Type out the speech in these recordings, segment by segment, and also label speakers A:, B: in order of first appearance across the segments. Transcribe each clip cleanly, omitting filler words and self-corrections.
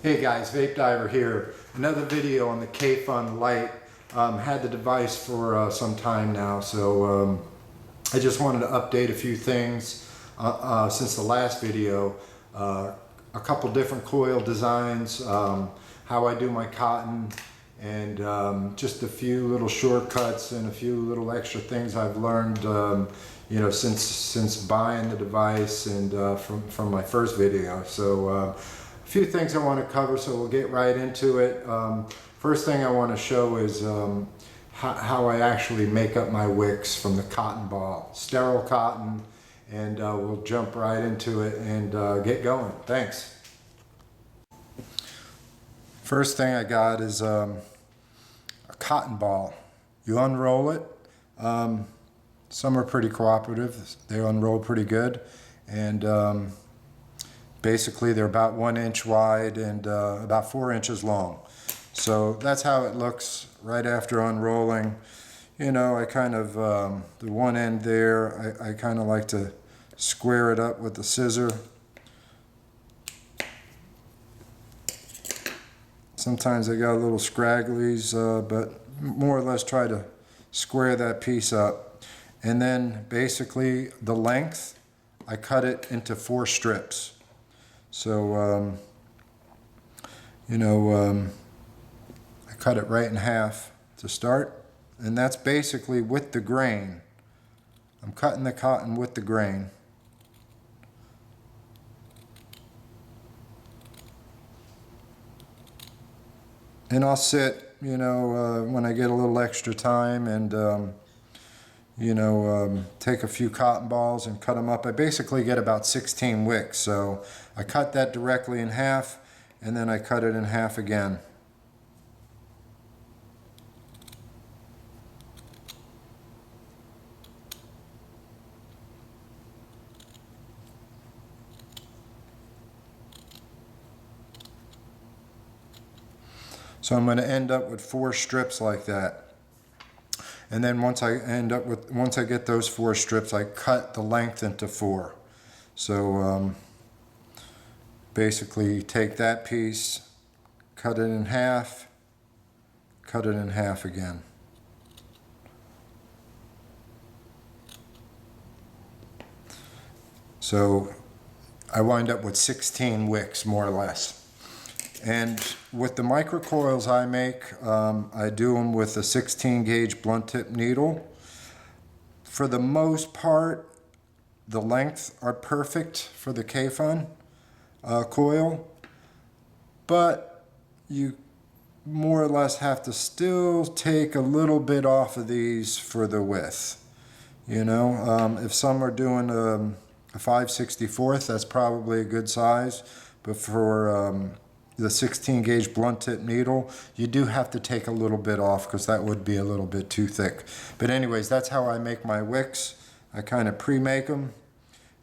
A: Hey guys, Vape Diver here. Another video on the kayfun light. Had the device for some time now, so I just wanted to update a few things since the last video. A couple different coil designs, how I do my cotton, and just a few little shortcuts and a few little extra things I've learned you know, since buying the device and from my first video. So a few things I want to cover, so we'll get right into it. First thing I want to show is how I actually make up my wicks from the cotton ball, sterile cotton, and we'll jump right into it and get going. Thanks. First thing I got is a cotton ball. You unroll it. Some are pretty cooperative. They unroll pretty good, and basically they're about 1 inch wide and about 4 inches long. So that's how it looks right after unrolling. You know, I kind of, the one end there, I kind of like to square it up with the scissor. Sometimes I got little scragglies, but more or less try to square that piece up. And then basically the length, I cut it into 4 strips. So, you know, I cut it right in half to start, and that's basically with the grain. I'm cutting the cotton with the grain. And I'll sit, you know, when I get a little extra time and, you know, take a few cotton balls and cut them up. I basically get about 16 wicks. So I cut that directly in half, and then I cut it in half again. So I'm going to end up with 4 strips like that. And then once I get those 4 strips, I cut the length into 4. So basically take that piece, cut it in half, cut it in half again. So I wind up with 16 wicks, more or less. And with the micro coils I make, I do them with a 16 gauge blunt tip needle. For the most part, the lengths are perfect for the kayfun coil, but you more or less have to still take a little bit off of these for the width. You know, if some are doing a 5/64, that's probably a good size, but for the 16 gauge blunt tip needle, you do have to take a little bit off because that would be a little bit too thick. But anyways, that's how I make my wicks. I kind of pre-make them,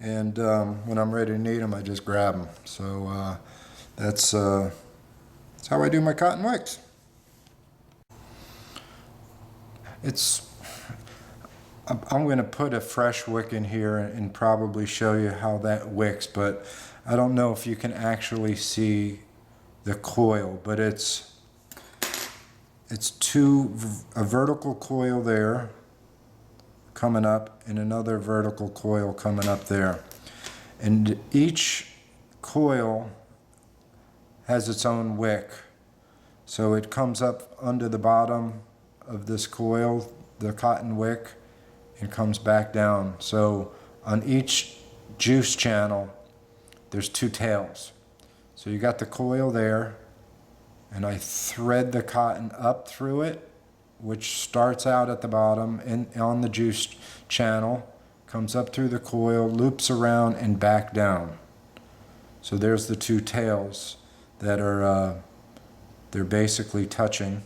A: and when I'm ready to need them, I just grab them. So that's how I do my cotton wicks. I'm going to put a fresh wick in here and probably show you how that wicks, but I don't know if you can actually see the coil, but it's a vertical coil there coming up and another vertical coil coming up there, and each coil has its own wick. So it comes up under the bottom of this coil, the cotton wick, and comes back down. So on each juice channel there's 2 tails. So you got the coil there, and I thread the cotton up through it, which starts out at the bottom and on the juice channel, comes up through the coil, loops around and back down. So there's the 2 tails that are they're basically touching,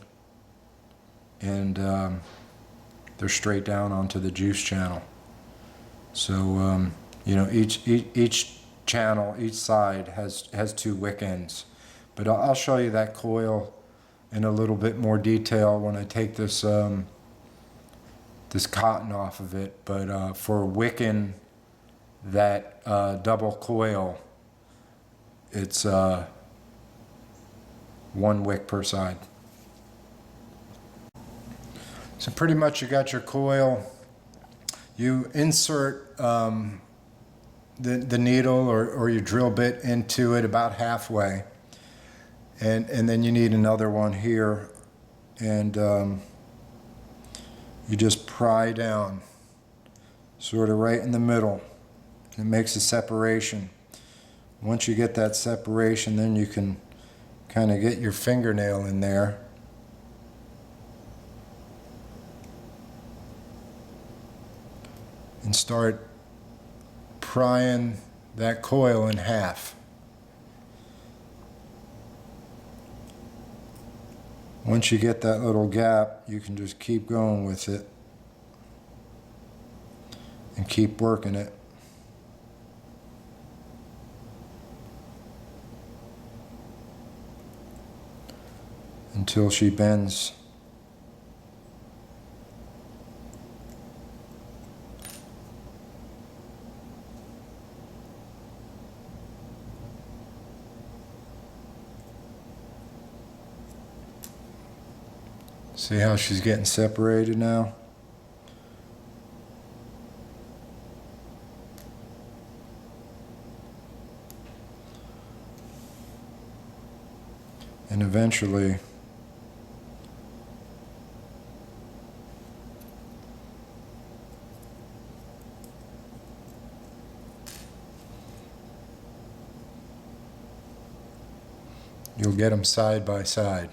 A: and they're straight down onto the juice channel. So you know, each channel, each side has 2 wick ends. But I'll show you that coil in a little bit more detail when I take this this cotton off of it. But for wicking that double coil, it's 1 wick per side. So pretty much you got your coil. You insert the needle or your drill bit into it about halfway, and then you need another one here, and you just pry down sort of right in the middle. It makes a separation. Once you get that separation, then you can kind of get your fingernail in there and start prying that coil in half. Once you get that little gap, you can just keep going with it and keep working it. Until she bends. See how she's getting separated now? And eventually you'll get them side by side.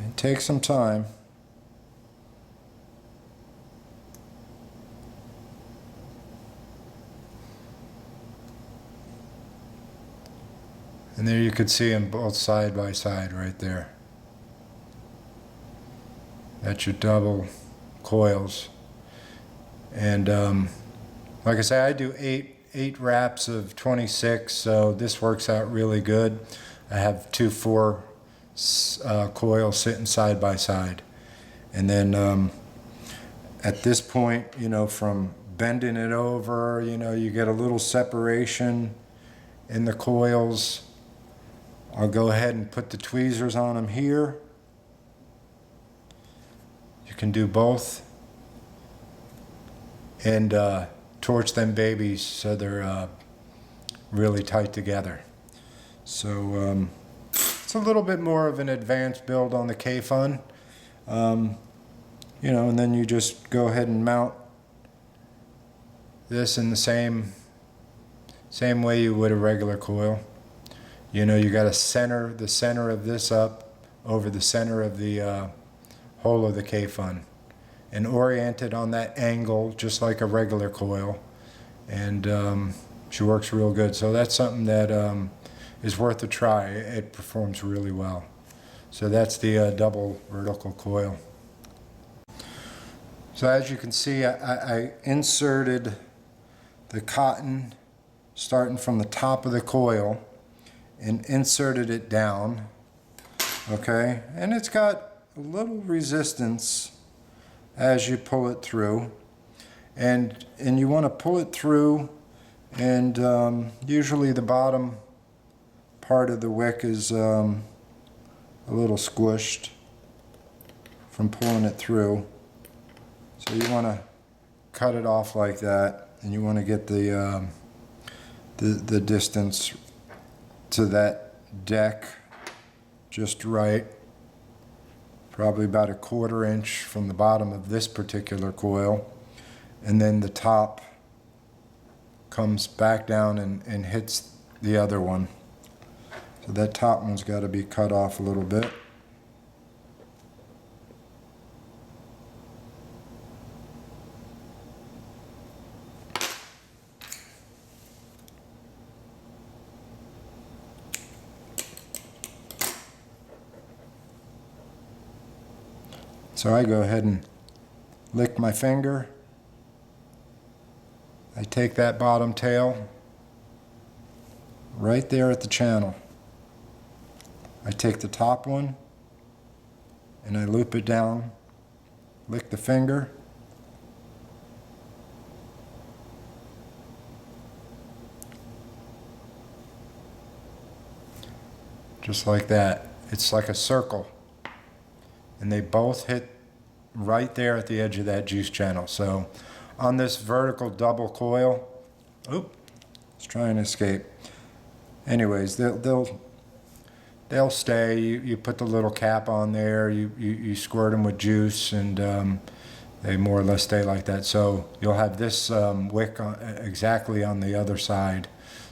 A: It takes some time. And there you could see them both side by side right there. That's your double coils. And like I say, I do eight wraps of 26, so this works out really good. I have 2 4 coils sitting side by side, and then at this point, you know, from bending it over, you know, you get a little separation in the coils. I'll go ahead and put the tweezers on them here. You can do both, and torch them babies so they're really tight together. So it's a little bit more of an advanced build on the kayfun, you know, and then you just go ahead and mount this in the same way you would a regular coil. You know, you got to center the center of this up over the center of the hole of the kayfun and orient it on that angle just like a regular coil, and she works real good. So that's something that is worth a try. It performs really well. So that's the double vertical coil. So as you can see, I inserted the cotton starting from the top of the coil and inserted it down, okay? And it's got a little resistance as you pull it through, and you want to pull it through, and usually the bottom part of the wick is a little squished from pulling it through. So you want to cut it off like that, and you want to get the distance to that deck just right, probably about 1/4 inch from the bottom of this particular coil, and then the top comes back down and hits the other one. So that top one's got to be cut off a little bit. So I go ahead and lick my finger. I take that bottom tail right there at the channel. I take the top one and I loop it down, lick the finger, just like that. It's like a circle, and they both hit right there at the edge of that juice channel. So on this vertical double coil, it's trying to escape. Anyways, they'll stay. You put the little cap on there, you squirt them with juice, and they more or less stay like that. So you'll have this wick exactly on the other side.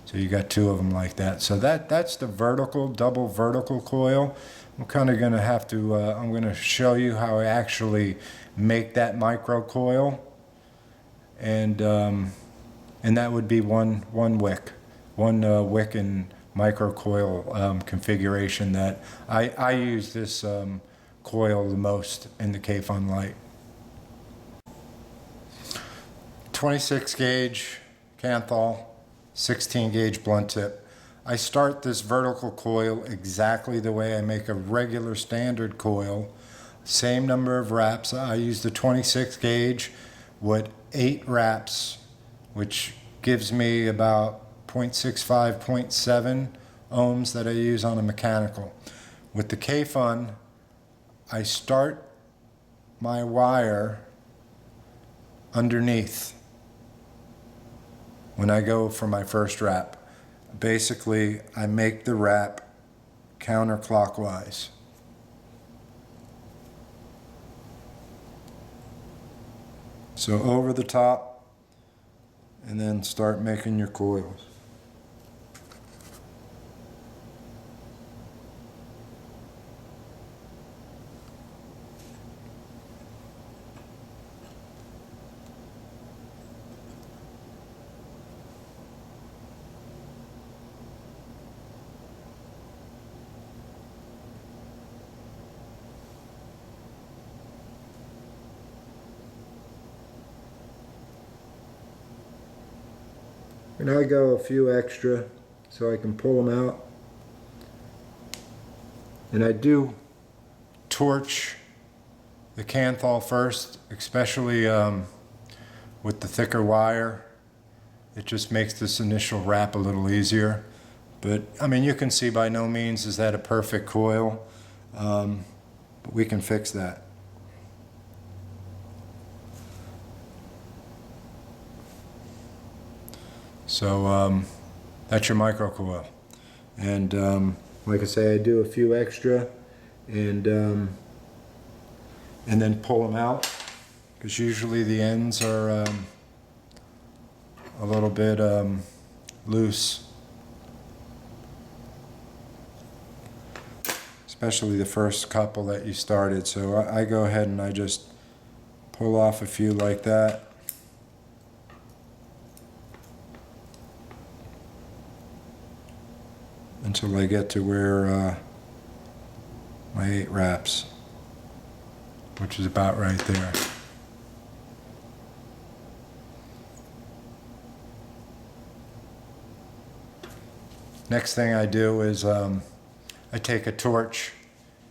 A: So you got two of them like that. So that's the vertical, double vertical coil. I'm kind of going to have to, I'm going to show you how I actually make that micro coil. And that would be one wick, wick and micro coil configuration that I use this coil the most in the kayfun light. 26 gauge Kanthal, 16 gauge blunt tip. I start this vertical coil exactly the way I make a regular standard coil. Same number of wraps. I use the 26 gauge with 8 wraps, which gives me about 0.65, 0.7 ohms that I use on a mechanical. With the kayfun, I start my wire underneath when I go for my first wrap. Basically, I make the wrap counterclockwise. So over the top, and then start making your coils. And I go a few extra so I can pull them out. And I do torch the Kanthal first, especially with the thicker wire. It just makes this initial wrap a little easier. But I mean, you can see by no means is that a perfect coil, but we can fix that. So that's your micro coil, and like I say, I do a few extra, and then pull them out, because usually the ends are a little bit loose, especially the first couple that you started. So I go ahead and I just pull off a few like that. Until I get to where my 8 wraps, which is about right there. Next thing I do is I take a torch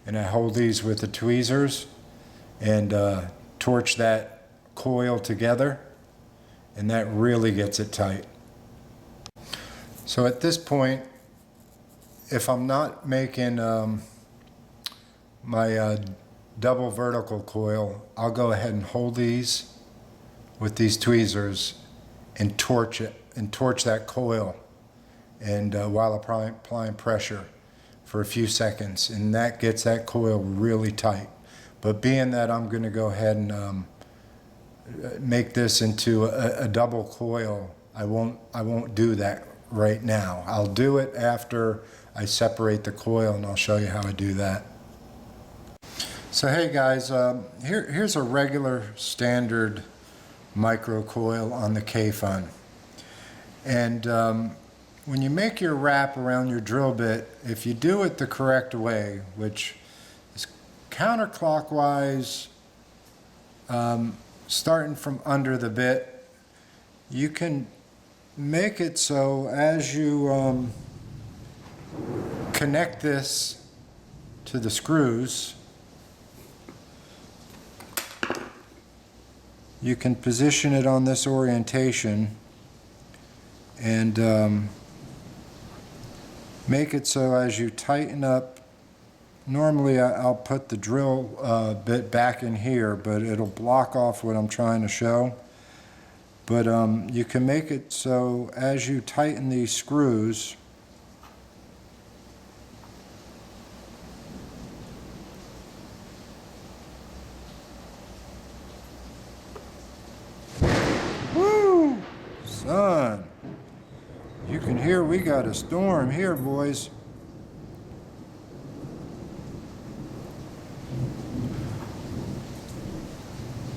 A: and I hold these with the tweezers and torch that coil together, and that really gets it tight. So at this point, if I'm not making my double vertical coil, I'll go ahead and hold these with these tweezers and torch it, and torch that coil, and while applying pressure for a few seconds, and that gets that coil really tight. But being that I'm going to go ahead and make this into a double coil, I won't do that right now. I'll do it after I separate the coil, and I'll show you how I do that. So hey guys, here's a regular standard micro coil on the kayfun. And when you make your wrap around your drill bit, if you do it the correct way, which is counterclockwise starting from under the bit, you can make it so as you connect this to the screws, you can position it on this orientation and make it so as you tighten up. Normally I'll put the drill bit back in here, but it'll block off what I'm trying to show. But you can make it so as you tighten these screws, woo, son, you can hear we got a storm here, boys.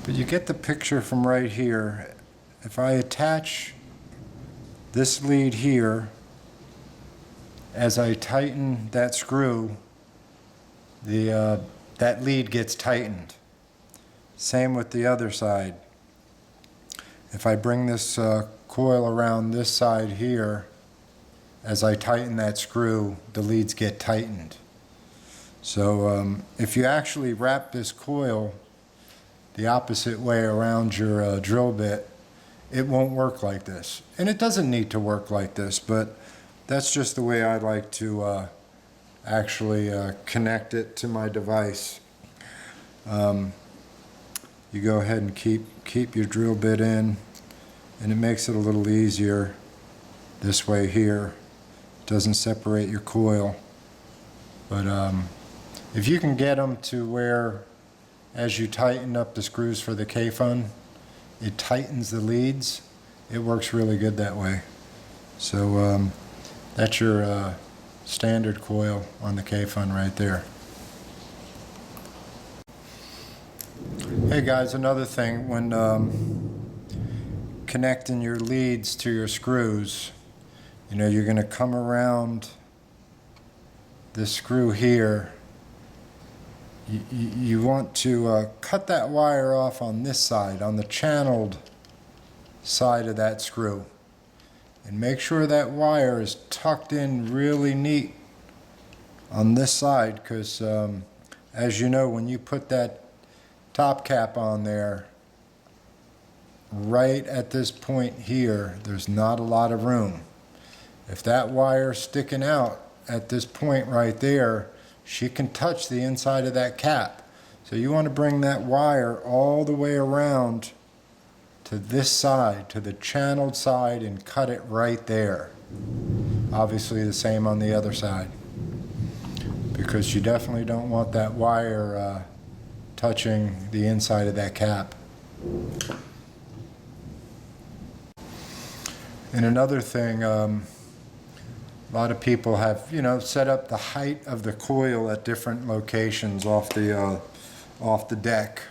A: But you get the picture from right here. If I attach this lead here, as I tighten that screw, that lead gets tightened. Same with the other side. If I bring this coil around this side here, as I tighten that screw, the leads get tightened. So if you actually wrap this coil the opposite way around your drill bit, it won't work like this. And it doesn't need to work like this, but that's just the way I like to actually connect it to my device. You go ahead and keep your drill bit in, and it makes it a little easier this way here. It doesn't separate your coil. But if you can get them to where, as you tighten up the screws for the kayfun, it tightens the leads, it works really good that way. So that's your standard coil on the kayfun right there. Hey guys, another thing, when connecting your leads to your screws, you know, you're going to come around this screw here. You want to cut that wire off on this side, on the channeled side of that screw. And make sure that wire is tucked in really neat on this side, because as you know, when you put that top cap on there, right at this point here, there's not a lot of room. If that wire's sticking out at this point right there, she can touch the inside of that cap. So you want to bring that wire all the way around to this side, to the channeled side, and cut it right there. Obviously the same on the other side, because you definitely don't want that wire touching the inside of that cap. And another thing, a lot of people have, you know, set up the height of the coil at different locations off the deck.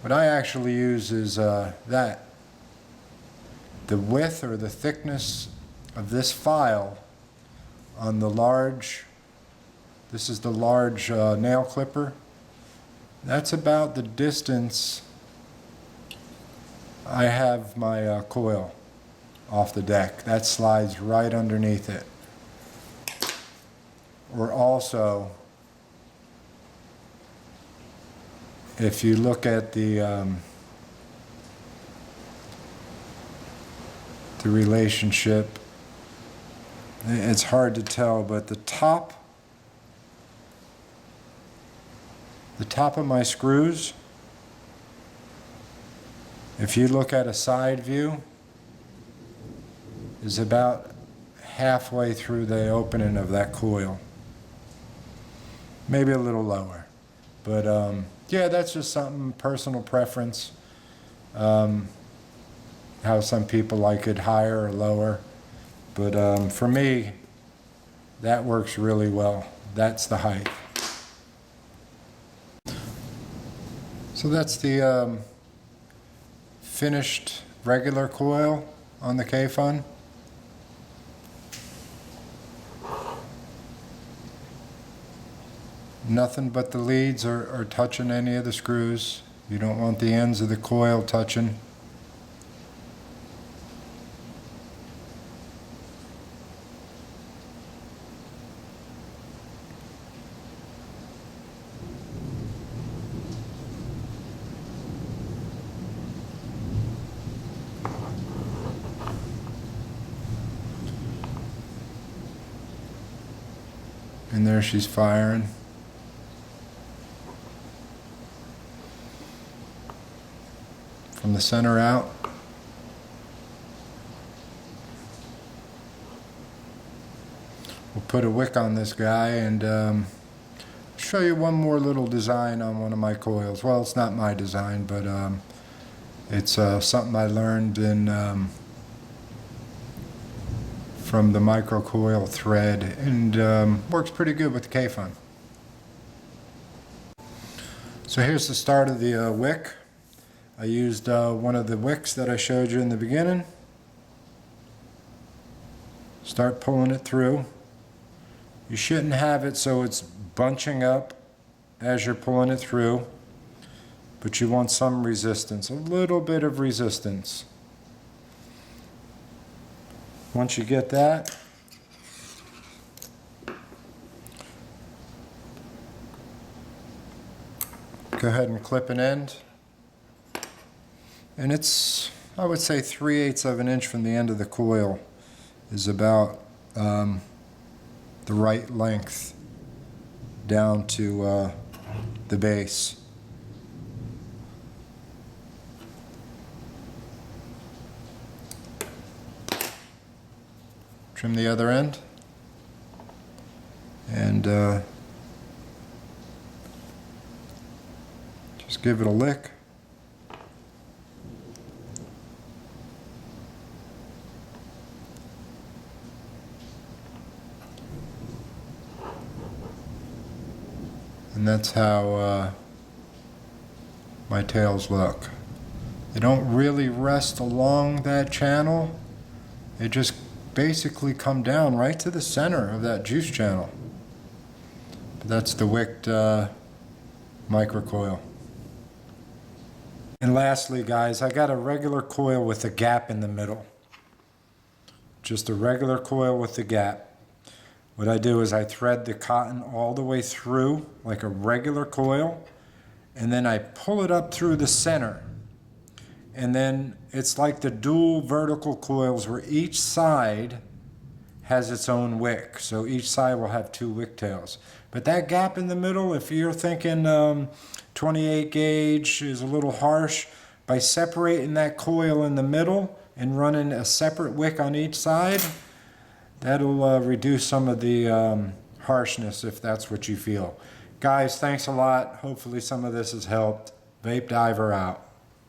A: What I actually use is the width or the thickness of this file on the large, this is the large nail clipper. That's about the distance I have my coil off the deck. That slides right underneath it. Or also, if you look at the relationship, it's hard to tell, but the top of my screws, if you look at a side view, is about halfway through the opening of that coil. Maybe a little lower. But yeah, that's just something, personal preference. How some people like it higher or lower. But for me, that works really well. That's the height. So that's the finished regular coil on the kayfun. Nothing but the leads are touching any of the screws. You don't want the ends of the coil touching. And there she's firing. From the center out. We'll put a wick on this guy and show you one more little design on one of my coils. Well, it's not my design, but it's something I learned from the micro coil thread, and works pretty good with the kayfun. So here's the start of the wick. I used one of the wicks that I showed you in the beginning. Start pulling it through. You shouldn't have it so it's bunching up as you're pulling it through, but you want some resistance, a little bit of resistance. Once you get that, go ahead and clip an end. And it's, I would say, 3/8 of an inch from the end of the coil is about the right length down to the base. Trim the other end and just give it a lick. And that's how my tails look. They don't really rest along that channel. They just basically come down right to the center of that juice channel. But that's the wicked microcoil. And lastly, guys, I got a regular coil with a gap in the middle. Just a regular coil with a gap. What I do is I thread the cotton all the way through like a regular coil, and then I pull it up through the center. And then it's like the dual vertical coils where each side has its own wick. So each side will have 2 wick tails. But that gap in the middle, if you're thinking 28 gauge is a little harsh, by separating that coil in the middle and running a separate wick on each side, that'll reduce some of the harshness if that's what you feel. Guys, thanks a lot. Hopefully some of this has helped. Vape Diver out.